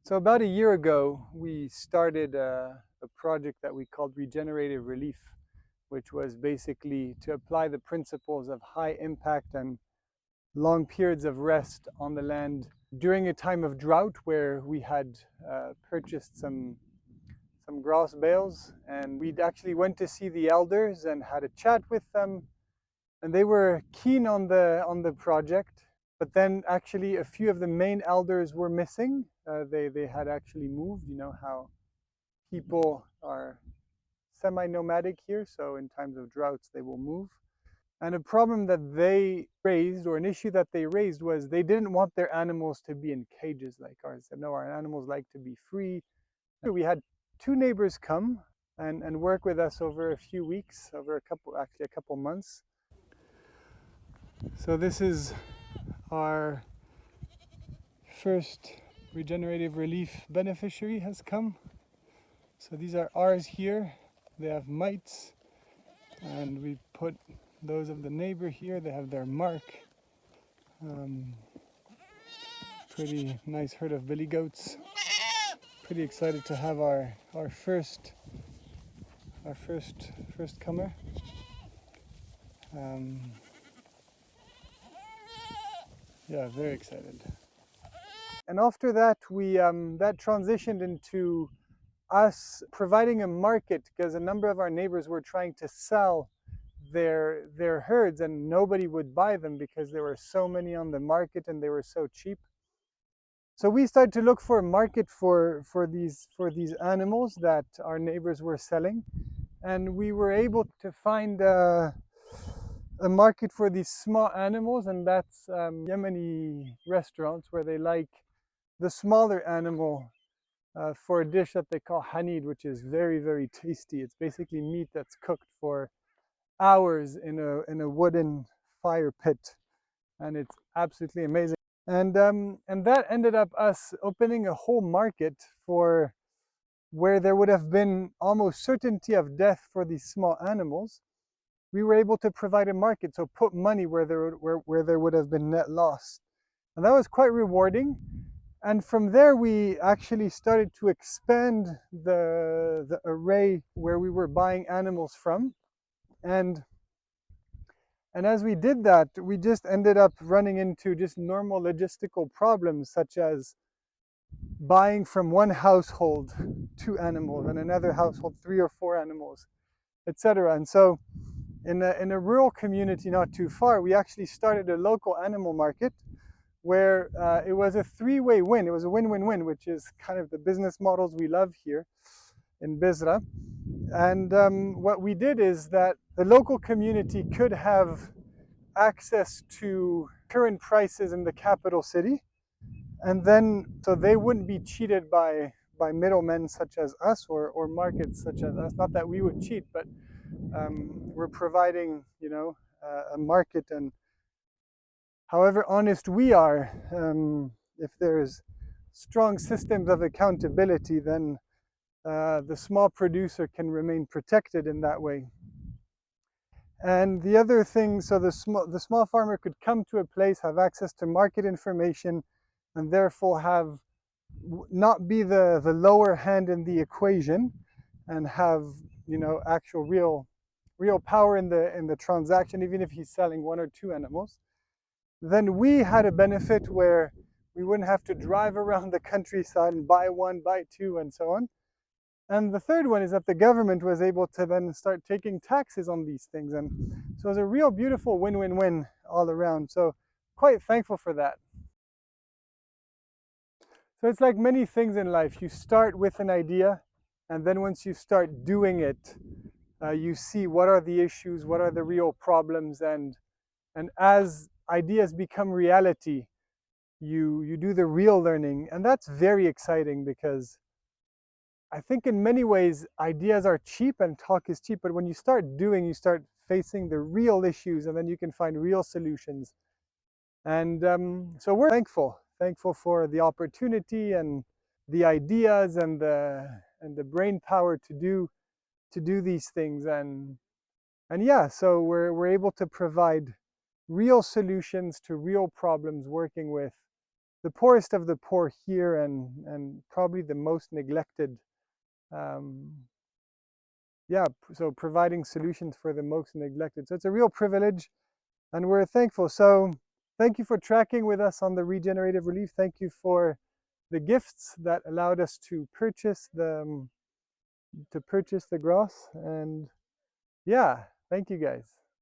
So about a year ago, we started a project that we called Regenerative Relief, which was basically to apply the principles of high impact and long periods of rest on the land during a time of drought where we had purchased some grass bales, and we actually went to see the elders and had a chat with them, and they were keen on the project. But then actually a few of the main elders were missing. They had actually moved. You know how people are semi-nomadic here, so in times of droughts they will move. And a problem that they raised, or an issue that they raised, was they didn't want their animals to be in cages like ours. They said, no, our animals like to be free. And we had two neighbors come and work with us over a few weeks, over a couple months. So this is our first Regenerative Relief beneficiary has come. So these are ours here. They have mites, and we put those of the neighbor here. They have their mark. Pretty nice herd of billy goats. Pretty excited to have our first comer. Yeah, very excited. And after that, we that transitioned into us providing a market, because a number of our neighbors were trying to sell their herds and nobody would buy them because there were so many on the market and they were so cheap. So we started to look for a market for these animals that our neighbors were selling, and we were able to find a market for these small animals, and that's Yemeni restaurants where they like the smaller animal for a dish that they call hanid, which is very, very tasty. It's basically meat that's cooked for hours in a wooden fire pit, and it's absolutely amazing. And that ended up us opening a whole market for where there would have been almost certainty of death for these small animals. We were able to provide a market, so put money where there would have been net loss, and that was quite rewarding. And from there, we actually started to expand the array where we were buying animals from. And as we did that, we just ended up running into just normal logistical problems, such as buying from one household 2 animals and another household 3 or 4 animals, etc. And so in a rural community not too far, we actually started a local animal market where it was a 3-way win. It was a win-win-win, which is kind of the business models we love here in Bizra. And what we did is that the local community could have access to current prices in the capital city, and then so they wouldn't be cheated by middlemen such as us, or markets such as us. Not that we would cheat, but we're providing, a market. And however honest we are, if there's strong systems of accountability, then the small producer can remain protected in that way. And the other thing, so the small farmer could come to a place, have access to market information, and therefore not be the lower hand in the equation, and have actual real power in the transaction, even if he's selling 1 or 2 animals. Then we had a benefit where we wouldn't have to drive around the countryside and buy 1, buy 2, and so on. And the third one is that the government was able to then start taking taxes on these things. And so it was a real beautiful win-win-win all around. So quite thankful for that. So it's like many things in life. You start with an idea, and then once you start doing it, you see what are the issues, what are the real problems, and as ideas become reality, you do the real learning. And that's very exciting, because I think in many ways ideas are cheap and talk is cheap, but when you start doing, you start facing the real issues, and then you can find real solutions. And so we're thankful for the opportunity and the ideas and the brain power to do these things. And yeah, so we're able to provide real solutions to real problems, working with the poorest of the poor here, and probably the most neglected. Um, yeah, so providing solutions for the most neglected. So it's a real privilege, and we're thankful. So thank you for tracking with us on the Regenerative Relief. Thank you for the gifts that allowed us to purchase the grass. And yeah, thank you guys.